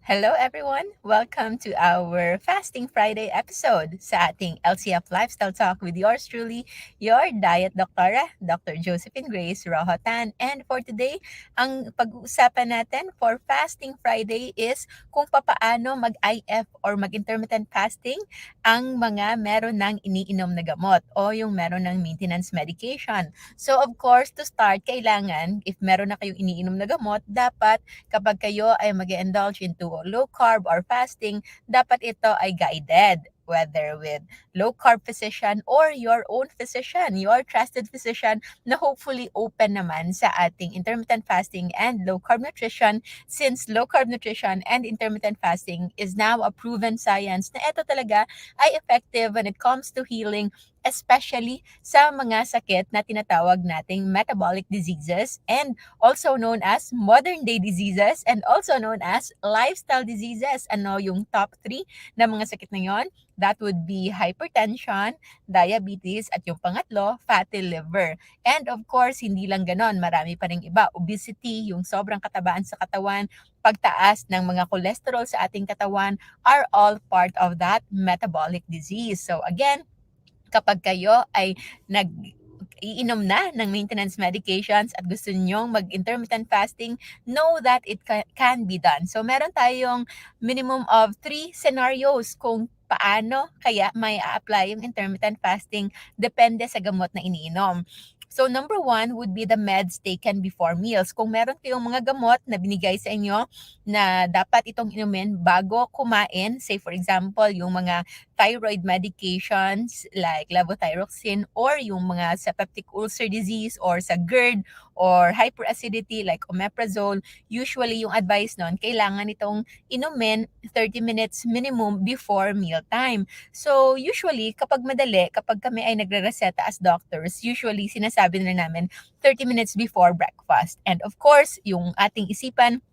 Hello everyone! Welcome to our Fasting Friday episode sa ating LCF Lifestyle Talk with yours truly, your Diet Doktora, Dr. Josephine Grace Rohotan. And for today, ang pag-uusapan natin for Fasting Friday is kung papaano mag-IF or mag-intermittent fasting ang mga meron ng iniinom na gamot o yung meron ng maintenance medication. So of course, to start, kailangan, if meron na kayong iniinom na gamot, dapat kapag kayo ay mag-indulge into low carb or fasting, dapat ito ay guided whether with low carb physician or your own physician, your trusted physician na hopefully open naman sa ating intermittent fasting and low carb nutrition, since low carb nutrition and intermittent fasting is now a proven science na ito talaga ay effective when it comes to healing, especially sa mga sakit na tinatawag nating metabolic diseases and also known as modern day diseases and also known as lifestyle diseases. Ano yung top 3 na mga sakit na yon? That would be hypertension, diabetes, at yung pangatlo, fatty liver. And of course, hindi lang ganon, marami pa rin iba. Obesity, yung sobrang katabaan sa katawan, pagtaas ng mga cholesterol sa ating katawan are all part of that metabolic disease. So again, kapag kayo ay iinom na ng maintenance medications at gusto nyong mag-intermittent fasting, know that it can be done. So meron tayong minimum of 3 scenarios kung paano kaya may a-apply yung intermittent fasting depende sa gamot na iniinom. So number 1 would be the meds taken before meals. Kung meron kayong mga gamot na binigay sa inyo na dapat itong inumin bago kumain, say for example, yung mga thyroid medications like levothyroxine or yung mga sa peptic ulcer disease or sa GERD or hyperacidity like omeprazole, usually yung advice nun, kailangan itong inumin 30 minutes minimum before mealtime. So usually, kapag madali, kapag kami ay nagre-reseta as doctors, usually sinasabi na namin 30 minutes before breakfast. And of course, yung ating isipan,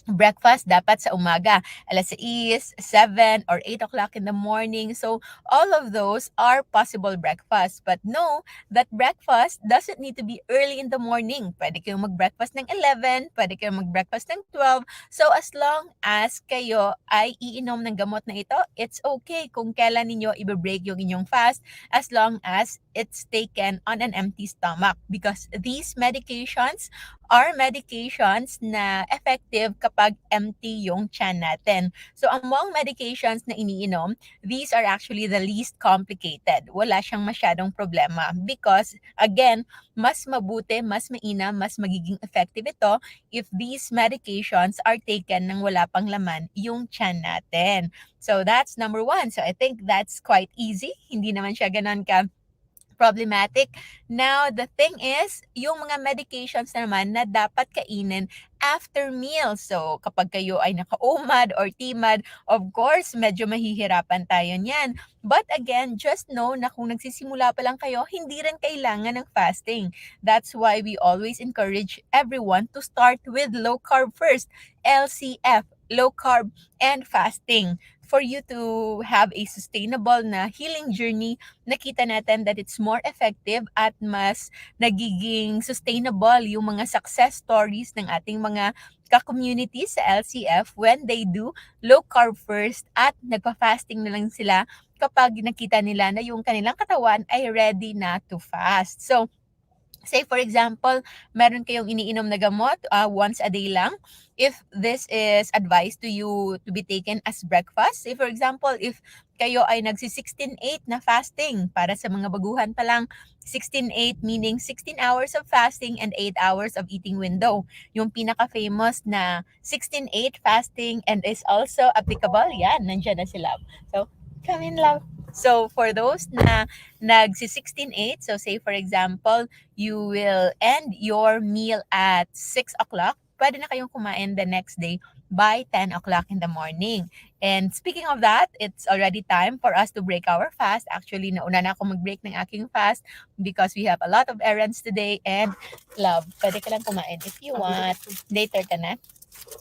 breakfast dapat sa umaga, alas 6, 7, or 8 o'clock in the morning. So, all of those are possible breakfast. But know that breakfast doesn't need to be early in the morning. Pwede kayong mag-breakfast ng 11, pwede kayong mag-breakfast ng 12. So, as long as kayo ay iinom ng gamot na ito, it's okay kung kailan ninyo i-break yung inyong fast as long as it's taken on an empty stomach, because these medications are medications na effective kapag empty yung tiyan natin. So among medications na iniinom, these are actually the least complicated. Wala siyang masyadong problema because again, mas mabuti, mas mainam, mas magiging effective ito if these medications are taken nang wala pang laman yung tiyan natin. So that's number 1. So I think that's quite easy. Hindi naman siya ganon ka problematic. Now, the thing is, yung mga medications naman na dapat kainin after meal. So, kapag kayo ay naka-OMAD or TMAD, of course, medyo mahihirapan tayo niyan. But again, just know na kung nagsisimula pa lang kayo, hindi rin kailangan ng fasting. That's why we always encourage everyone to start with low carb first. LCF, low carb and fasting, for you to have a sustainable na healing journey. Nakita natin that it's more effective at mas nagiging sustainable yung mga success stories ng ating mga ka-community sa LCF when they do low carb first at nagpa-fasting na lang sila kapag nakita nila na yung kanilang katawan ay ready na to fast. So, say for example, meron kayong iniinom na gamot once a day lang. If this is advised to you to be taken as breakfast, say for example, if kayo ay nagsi-16-8 na fasting, para sa mga baguhan pa lang, 16-8 meaning 16 hours of fasting and 8 hours of eating window. Yung pinaka-famous na 16-8 fasting and is also applicable, yan, nandiyan na sila. So, come in love. So, for those na nagsi-16-8, so say for example, you will end your meal at 6 o'clock, pwede na kayong kumain the next day by 10 o'clock in the morning. And speaking of that, it's already time for us to break our fast. Actually, nauna na ako mag-break ng aking fast because we have a lot of errands today. And love, pwede ka lang kumain if you want. Later ka na.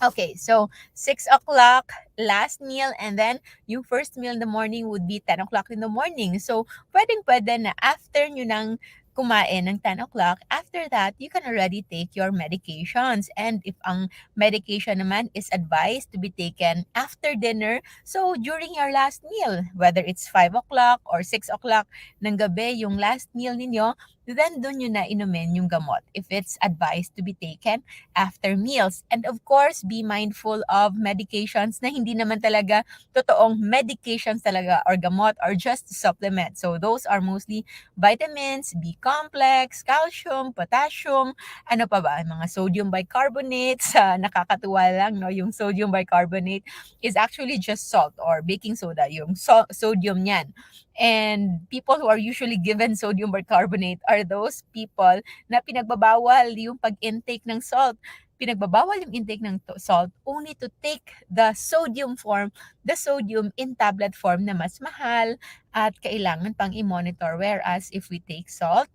Okay, so 6 o'clock, last meal, and then yung first meal in the morning would be 10 o'clock in the morning. So, pwedeng-pwede na after nyo nang kumain ng 10 o'clock, after that, you can already take your medications. And if ang medication naman is advised to be taken after dinner, so during your last meal, whether it's 5 o'clock or 6 o'clock ng gabi, yung last meal ninyo, then dun yun na inumin yung gamot if it's advised to be taken after meals. And of course, be mindful of medications na hindi naman talaga totoong medications talaga or gamot or just supplement. So those are mostly vitamins, B-complex, calcium, potassium, ano pa ba, mga sodium bicarbonate, sa nakakatuwa lang, no? Yung sodium bicarbonate is actually just salt or baking soda, yung sodium niyan. And people who are usually given sodium bicarbonate are those people na pinagbabawal yung pag-intake ng salt. Pinagbabawal yung intake ng salt only to take the sodium form, the sodium in tablet form na mas mahal at kailangan pang i-monitor. Whereas if we take salt,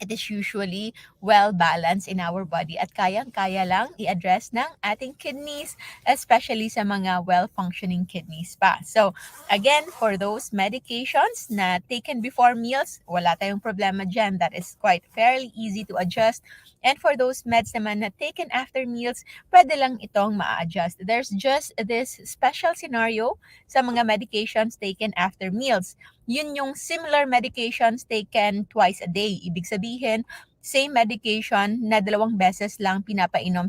it is usually well balanced in our body at kayang-kaya lang i-address ng ating kidneys, especially sa mga well-functioning kidneys pa. So, again, for those medications na taken before meals, wala tayong problema dyan. That is quite fairly easy to adjust. And for those meds naman na taken after meals, pwede lang itong ma-adjust. There's just this special scenario sa mga medications taken after meals. Yun yung similar medications taken twice a day. Ibig sabihin, same medication na dalawang beses pinapainom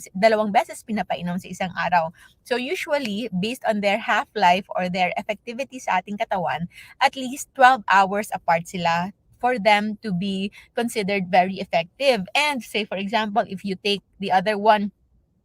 sa isang araw. So usually, based on their half-life or their effectivity sa ating katawan, at least 12 hours apart sila for them to be considered very effective. And say for example, if you take the other one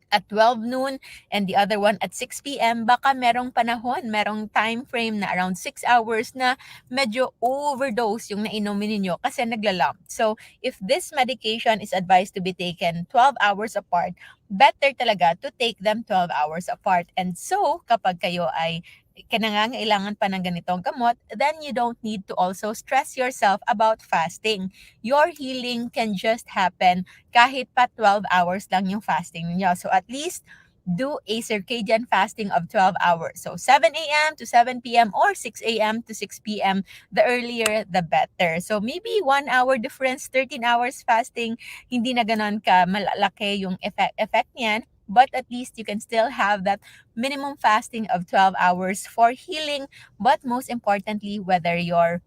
at 12 noon and the other one at 6 p.m., baka merong panahon, merong time frame na around 6 hours na medyo overdose yung nainumin ninyo kasi naglalump. So, if this medication is advised to be taken 12 hours apart, better talaga to take them 12 hours apart. And so, kapag kayo ay nangangailangan pa ng ganitong gamot, then you don't need to also stress yourself about fasting. Your healing can just happen kahit pa 12 hours lang yung fasting niyo. So at least do a circadian fasting of 12 hours. So 7 a.m. to 7 p.m. or 6 a.m. to 6 p.m. The earlier, the better. So maybe 1 hour difference, 13 hours fasting, hindi na ganon ka malaki yung effect niyan. But at least you can still have that minimum fasting of 12 hours for healing. But most importantly, whether you're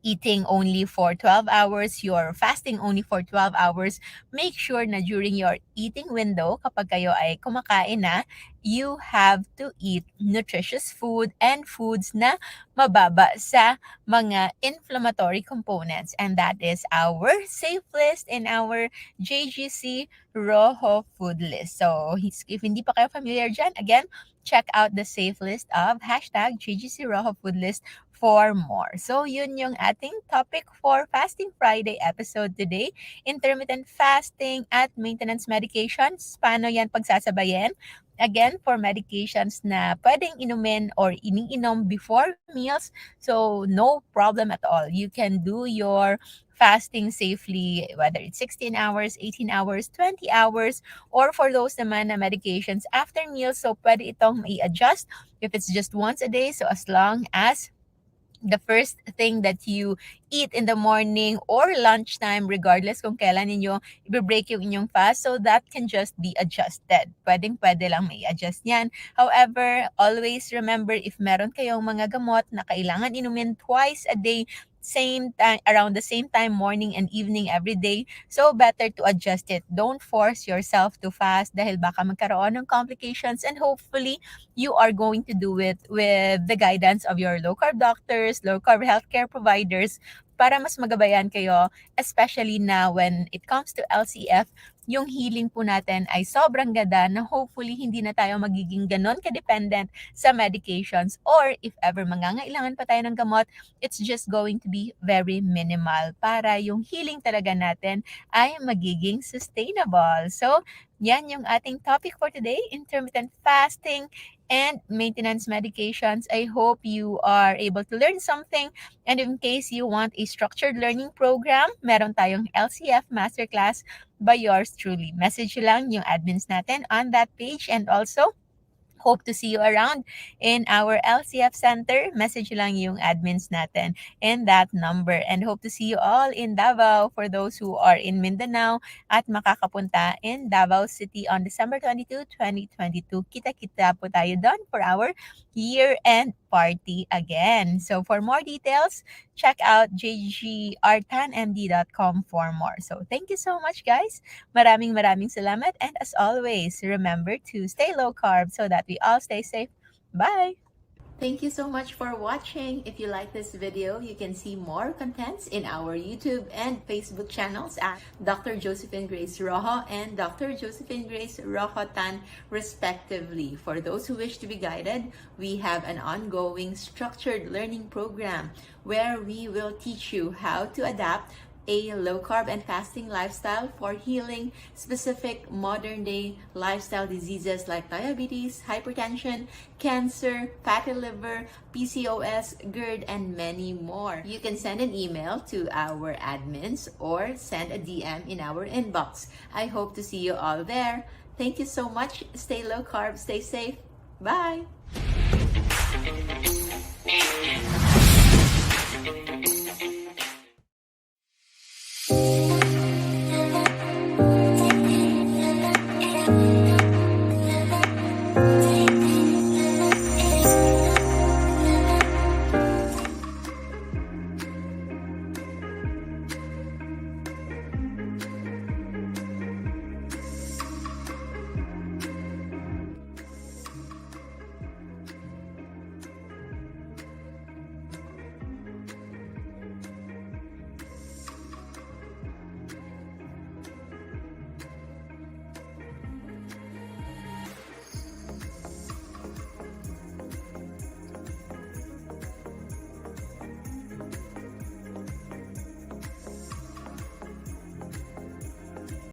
eating only for 12 hours, you're fasting only for 12 hours, make sure na during your eating window, kapag kayo ay kumakain na, you have to eat nutritious food and foods na mababa sa mga inflammatory components. And that is our safe list in our JGC Rojo food list. So if hindi pa kayo familiar dyan, again, check out the safe list of hashtag JGC Rojo food list for more. So, yun yung ating topic for Fasting Friday episode today. Intermittent fasting at maintenance medications. Paano yan pagsasabayin? Again, for medications na pwedeng inumin or iniinom before meals, so no problem at all. You can do your fasting safely, whether it's 16 hours, 18 hours, 20 hours, or for those naman na medications after meals, so pwede itong i-adjust if it's just once a day, so as long as the first thing that you eat in the morning or lunchtime, regardless kung kailan ninyo i-break yung inyong fast, so that can just be adjusted. Pwede lang may adjust yan. However, always remember, if meron kayong mga gamot na kailangan inumin twice a day, same time, around the same time, morning and evening every day, so better to adjust it. Don't force yourself to fast dahil baka magkaroon ng complications, and hopefully you are going to do it with the guidance of your low-carb doctors, low-carb healthcare providers, para mas magabayan kayo, especially na when it comes to LCF, yung healing po natin ay sobrang ganda na hopefully hindi na tayo magiging ganon ka-dependent sa medications, or if ever mangangailangan pa tayo ng gamot, it's just going to be very minimal para yung healing talaga natin ay magiging sustainable. So, yan yung ating topic for today, intermittent fasting and maintenance medications. I hope you are able to learn something. And in case you want a structured learning program, meron tayong LCF Masterclass by yours truly. Message lang yung admins natin on that page, and also Hope to see you around in our LCF Center. Message lang yung admins natin in that number. And hope to see you all in Davao for those who are in Mindanao at makakapunta in Davao City on December 22, 2022. Kita-kita po tayo doon for our year-end party again. So for more details, check out jgrtanmd.com for more. So thank you so much, guys. Maraming salamat, and as always, remember to stay low carb so that we all stay safe. Bye! Thank you so much for watching. If you like this video, you can see more contents in our YouTube and Facebook channels at Dr. Josephine Grace Rojo and Dr. Josephine Grace Rojo Tan, respectively. For those who wish to be guided, we have an ongoing structured learning program where we will teach you how to adapt a low-carb and fasting lifestyle for healing specific modern-day lifestyle diseases like diabetes, hypertension, cancer, fatty liver, PCOS, GERD, and many more. You can send an email to our admins or send a DM in our inbox. I hope to see you all there. Thank you so much. Stay low-carb, stay safe. Bye!